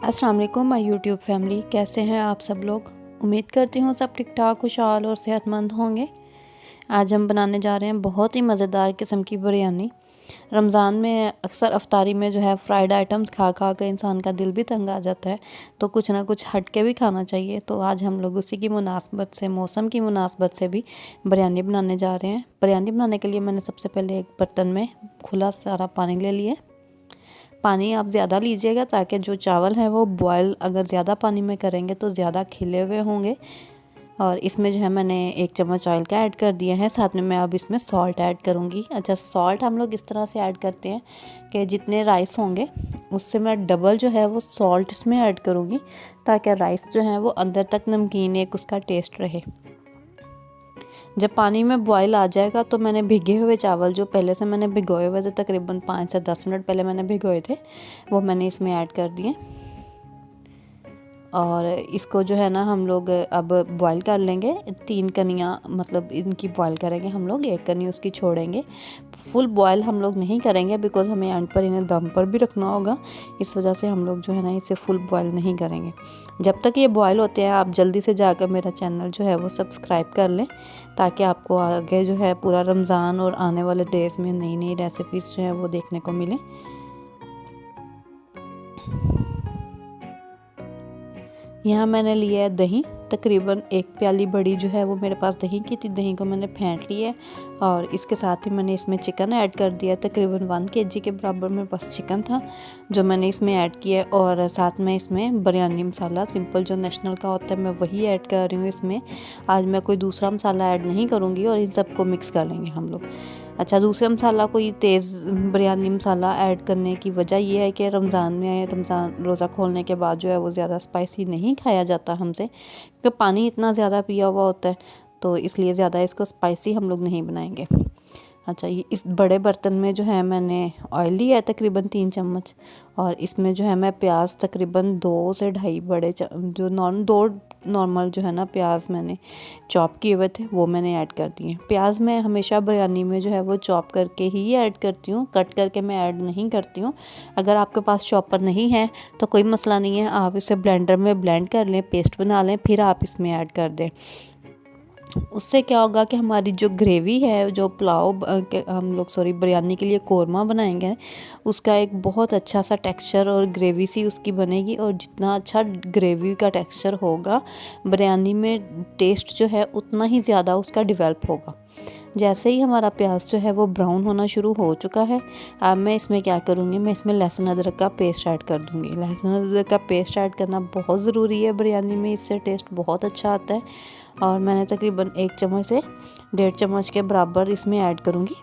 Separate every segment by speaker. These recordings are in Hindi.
Speaker 1: अस्सलाम वालेकुम माय यूट्यूब फैमिली, कैसे हैं आप सब लोग। उम्मीद करती हूँ सब ठीक ठाक, खुशहाल और सेहतमंद होंगे। आज हम बनाने जा रहे हैं बहुत ही मज़ेदार किस्म की बिरयानी। रमज़ान में अक्सर अफ्तारी में जो है फ्राइड आइटम्स खा खा के इंसान का दिल भी तंग आ जाता है, तो कुछ ना कुछ हट के भी खाना चाहिए। तो आज हम लोग उसी की मुनासबत से, मौसम की मुनासबत से भी बिरयानी बनाने जा रहे हैं। बिरयानी बनाने के लिए मैंने सबसे पहले एक बर्तन में खुला सारा पानी ले लिया। पानी आप ज़्यादा लीजिएगा ताकि जो चावल हैं वो बॉयल अगर ज़्यादा पानी में करेंगे तो ज़्यादा खिले हुए होंगे। और इसमें जो है मैंने 1 चम्मच ऑयल का ऐड कर दिया है, साथ में मैं अब इसमें सॉल्ट ऐड करूँगी। अच्छा, सॉल्ट हम लोग इस तरह से ऐड करते हैं कि जितने राइस होंगे उससे मैं डबल जो है वो सॉल्ट इसमें ऐड करूँगी, ताकि राइस जो है वो अंदर तक नमकीन एक उसका टेस्ट रहे। जब पानी में बॉयल आ जाएगा तो मैंने भिगे हुए चावल जो पहले से मैंने भिगोए हुए थे, तकरीबन 5 से 10 मिनट पहले मैंने भिगोए थे, वो मैंने इसमें ऐड कर दिए। और इसको जो है ना हम लोग अब बॉईल कर लेंगे। 3 कनियाँ मतलब इनकी बॉईल करेंगे हम लोग, 1 कनी उसकी छोड़ेंगे। फुल बॉईल हम लोग नहीं करेंगे बिकॉज़ हमें एंड पर इन्हें दम पर भी रखना होगा, इस वजह से हम लोग जो है ना इसे फुल बॉईल नहीं करेंगे। जब तक ये बॉईल होते हैं आप जल्दी से जाकर मेरा चैनल जो है वो सब्सक्राइब कर लें, ताकि आपको आगे जो है पूरा रमज़ान और आने वाले डेज़ में नई नई रेसिपीज़ जो है वो देखने को मिलें। यहाँ मैंने लिया है दही, तकरीबन 1 प्याली बड़ी जो है वो मेरे पास दही की थी। दही को मैंने फेंट लिया है और इसके साथ ही मैंने इसमें चिकन ऐड कर दिया। तकरीबन 1 kg के बराबर मेरे पास चिकन था जो मैंने इसमें ऐड किया। और साथ में इसमें बिरयानी मसाला सिंपल जो नेशनल का होता है मैं वही ऐड कर रही हूँ इसमें। आज मैं कोई दूसरा मसाला ऐड नहीं करूँगी और इन सबको मिक्स कर लेंगे हम लोग। अच्छा, दूसरा मसाला कोई तेज़ बिरयानी मसाला ऐड करने की वजह यह है कि रमज़ान रोज़ा खोलने के बाद जो है वो ज़्यादा स्पाइसी नहीं खाया जाता हमसे, क्योंकि पानी इतना ज़्यादा पिया हुआ होता है, तो इसलिए ज़्यादा इसको स्पाइसी हम लोग नहीं बनाएंगे। अच्छा, ये इस बड़े बर्तन में जो है मैंने ऑयल लिया है तकरीबन 3 चम्मच, और इसमें जो है मैं प्याज तकरीबन 2 से ढाई बड़े जो दो नॉर्मल जो है ना प्याज मैंने चॉप किए हुए थे वो मैंने ऐड कर दिए। प्याज मैं हमेशा बिरयानी में जो है वो चॉप करके ही ऐड करती हूँ, कट करके मैं ऐड नहीं करती हूँ। अगर आपके पास चॉपर नहीं है तो कोई मसला नहीं है, आप इसे ब्लेंडर में ब्लेंड कर लें, पेस्ट बना लें, फिर आप इसमें ऐड कर दें। उससे क्या होगा कि हमारी जो ग्रेवी है, जो पुलाव हम लोग बिरयानी के लिए कोरमा बनाएंगे, उसका एक बहुत अच्छा सा टेक्सचर और ग्रेवी सी उसकी बनेगी। और जितना अच्छा ग्रेवी का टेक्सचर होगा बिरयानी में, टेस्ट जो है उतना ही ज़्यादा उसका डेवलप होगा। जैसे ही हमारा प्याज जो है वो ब्राउन होना शुरू हो चुका है, अब मैं इसमें क्या करूँगी, मैं इसमें लहसुन अदरक का पेस्ट ऐड कर दूँगी। लहसुन अदरक का पेस्ट ऐड करना बहुत ज़रूरी है बिरयानी में, इससे टेस्ट बहुत अच्छा आता है। और मैंने तकरीबन 1 चम्मच से 1.5 चम्मच के बराबर इसमें ऐड करूँगी।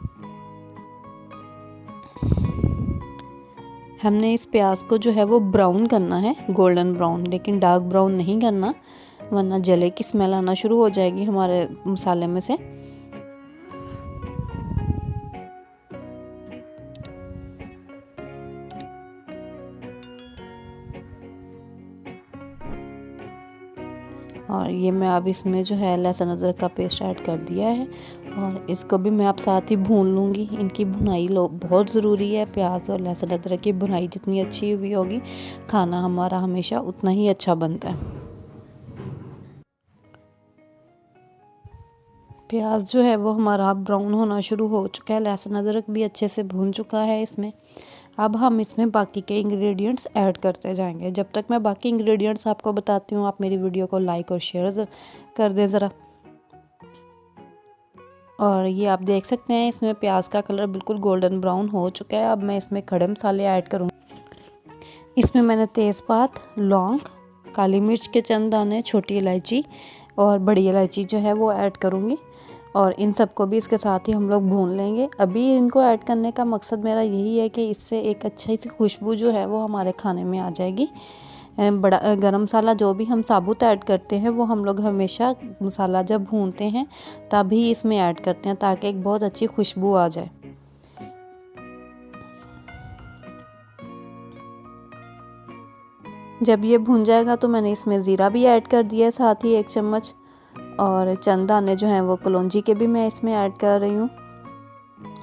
Speaker 1: हमने इस प्याज को जो है वो ब्राउन करना है, गोल्डन ब्राउन, लेकिन डार्क ब्राउन नहीं करना, वरना जले की स्मेल आना शुरू हो जाएगी हमारे मसाले में से। और ये मैं अब इसमें जो है लहसुन अदरक का पेस्ट ऐड कर दिया है, और इसको भी मैं अब साथ ही भून लूँगी। इनकी भुनाई बहुत ज़रूरी है। प्याज और लहसुन अदरक की भुनाई जितनी अच्छी हुई होगी, खाना हमारा हमेशा उतना ही अच्छा बनता है। प्याज जो है वो हमारा ब्राउन होना शुरू हो चुका है, लहसुन अदरक भी अच्छे से भून चुका है इसमें। अब हम इसमें बाकी के इंग्रेडिएंट्स ऐड करते जाएंगे। जब तक मैं बाकी इंग्रेडिएंट्स आपको बताती हूँ, आप मेरी वीडियो को लाइक और शेयर कर दें ज़रा। और ये आप देख सकते हैं इसमें प्याज का कलर बिल्कुल गोल्डन ब्राउन हो चुका है। अब मैं इसमें खड़े मसाले ऐड करूँगी। इसमें मैंने तेज़पात, लौंग, काली मिर्च के चंद दाने, छोटी इलायची और बड़ी इलायची जो है वो ऐड करूँगी, और इन सबको भी इसके साथ ही हम लोग भून लेंगे। अभी इनको ऐड करने का मकसद मेरा यही है कि इससे एक अच्छी सी खुशबू जो है वो हमारे खाने में आ जाएगी। बड़ा गरम मसाला जो भी हम साबुत ऐड करते हैं वो हम लोग हमेशा मसाला जब भूनते हैं तभी इसमें ऐड करते हैं, ताकि एक बहुत अच्छी खुशबू आ जाए। जब ये भून जाएगा तो मैंने इसमें ज़ीरा भी ऐड कर दिया है, साथ ही 1 चम्मच, और चंद दाने जो हैं वो कलौंजी के भी मैं इसमें ऐड कर रही हूँ।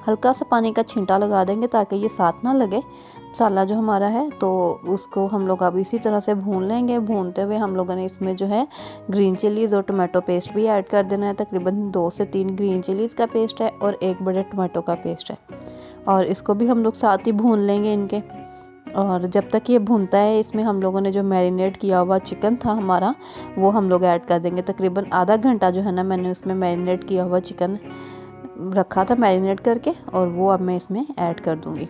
Speaker 1: हल्का सा पानी का छींटा लगा देंगे ताकि ये साथ ना लगे। मसाला जो हमारा है तो उसको हम लोग अब इसी तरह से भून लेंगे। भूनते हुए हम लोगों ने इसमें जो है ग्रीन चिलीज़ और टमाटो पेस्ट भी ऐड कर देना है। तकरीबन 2 से 3 ग्रीन चिलीज़ का पेस्ट है और 1 बड़े टमाटो का पेस्ट है, और इसको भी हम लोग साथ ही भून लेंगे इनके। और जब तक ये भूनता है इसमें हम लोगों ने जो मैरिनेट किया हुआ चिकन था हमारा वो हम लोग ऐड कर देंगे। तकरीबन आधा घंटा जो है ना मैंने उसमें मैरिनेट किया हुआ चिकन रखा था मैरिनेट करके, और वो अब मैं इसमें ऐड कर दूँगी।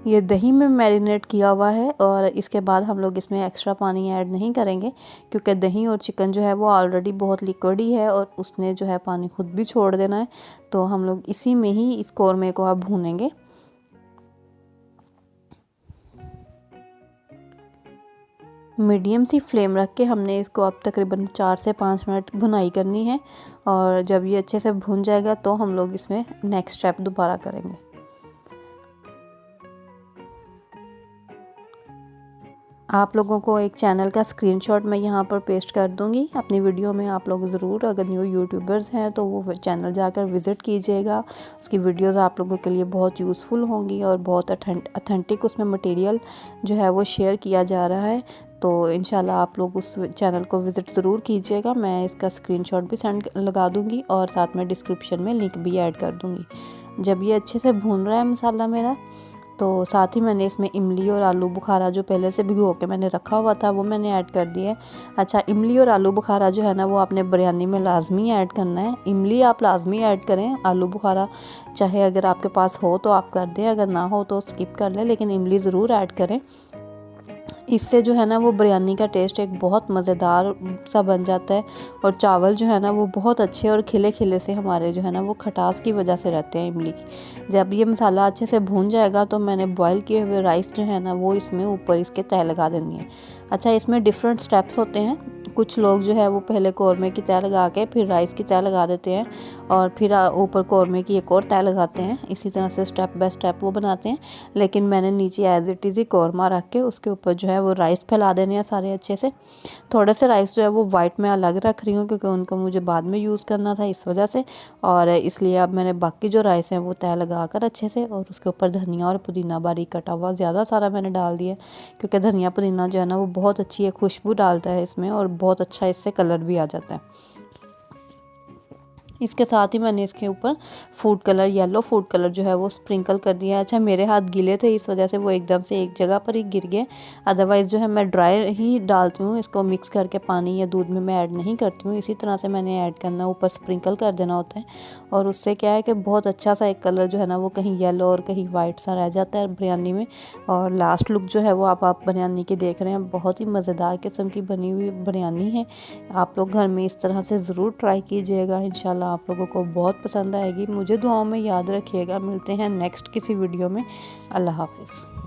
Speaker 1: ये दही में मैरिनेट किया हुआ है और इसके बाद हम लोग इसमें एक्स्ट्रा पानी ऐड नहीं करेंगे, क्योंकि दही और चिकन जो है वो ऑलरेडी बहुत लिक्विड ही है और उसने जो है पानी खुद भी छोड़ देना है। तो हम लोग इसी में ही इस कौरमे को अब भूनेंगे। मीडियम सी फ्लेम रख के हमने इसको अब तकरीबन 4 से 5 मिनट भुनाई करनी है, और जब ये अच्छे से भुन जाएगा तो हम लोग इसमें नेक्स्ट स्टेप दोबारा करेंगे। आप लोगों को एक चैनल का स्क्रीनशॉट मैं यहाँ पर पेस्ट कर दूँगी अपनी वीडियो में। आप लोग ज़रूर अगर न्यू यूट्यूबर्स हैं तो वो चैनल जाकर विज़िट कीजिएगा। उसकी वीडियोस आप लोगों के लिए बहुत यूज़फुल होंगी और बहुत अथेंटिक उसमें मटेरियल जो है वो शेयर किया जा रहा है। तो इंशाल्लाह आप लोग उस चैनल को विज़िट ज़रूर कीजिएगा। मैं इसका स्क्रीनशॉट भी सेंड लगा दूँगी और साथ में डिस्क्रिप्शन में लिंक भी ऐड कर दूँगी। जब ये अच्छे से भून रहा है मसाला मेरा, तो साथ ही मैंने इसमें इमली और आलू बुखारा जो पहले से भिगो के मैंने रखा हुआ था वो मैंने ऐड कर दिया है। अच्छा, इमली और आलू बुखारा जो है ना वो आपने बिरयानी में लाजमी ऐड करना है। इमली आप लाजमी ऐड करें, आलू बुखारा चाहे अगर आपके पास हो तो आप कर दें, अगर ना हो तो स्किप कर लें, लेकिन इमली ज़रूर ऐड करें। इससे जो है ना वो बिरयानी का टेस्ट एक बहुत मज़ेदार सा बन जाता है, और चावल जो है ना वो बहुत अच्छे और खिले खिले से हमारे जो है ना वो खटास की वजह से रहते हैं इमली की। जब ये मसाला अच्छे से भून जाएगा तो मैंने बॉईल किए हुए राइस जो है ना वो इसमें ऊपर इसके तह लगा देनी है। अच्छा, इसमें डिफरेंट स्टेप्स होते हैं। कुछ लोग जो है वो पहले कौरमे की तह लगा के फिर राइस की तह लगा देते हैं, और फिर ऊपर कौरमे की एक और तह लगाते हैं। इसी तरह से स्टेप बाय स्टेप वो बनाते हैं, लेकिन मैंने नीचे एज इट इज़ ही कौरमा रख के उसके ऊपर जो है वो राइस फैला देने हैं सारे अच्छे से। थोड़े से राइस जो है वो वाइट में अलग रख रही हूँ क्योंकि उनको मुझे बाद में यूज़ करना था इस वजह से, और इसलिए अब मैंने बाकी जो राइस हैं वो तह लगा कर अच्छे से, और उसके ऊपर धनिया और पुदीना बारीक कटा हुआ ज़्यादा सारा मैंने डाल दिया, क्योंकि धनिया पुदीना जो है ना वो बहुत अच्छी है, खुशबू डालता है इसमें और बहुत अच्छा इससे कलर भी आ जाता है। इसके साथ ही मैंने इसके ऊपर food colour, yellow food colour जो है वो स्प्रिंकल कर दिया है। अच्छा, मेरे हाथ गीले थे इस वजह से वो एकदम से एक जगह पर ही गिर गए, अदरवाइज़ जो है मैं ड्राई ही डालती हूँ इसको, मिक्स करके पानी या दूध में मैं ऐड नहीं करती हूँ। इसी तरह से मैंने ऐड करना, ऊपर स्प्रिंकल कर देना होता है, और उससे क्या है कि बहुत अच्छा सा एक कलर जो है ना वो कहीं येलो और कहीं वाइट सा रह जाता है बिरयानी में। और लास्ट लुक जो है वो आप बिरयानी के देख रहे हैं, बहुत ही मज़ेदार किस्म की बनी हुई बिरयानी है। आप लोग घर में इस तरह से ज़रूर ट्राई कीजिएगा, इंशाल्लाह आप लोगों को बहुत पसंद आएगी। मुझे दुआओं में याद रखिएगा। मिलते हैं नेक्स्ट किसी वीडियो में। अल्लाह हाफ़िज़।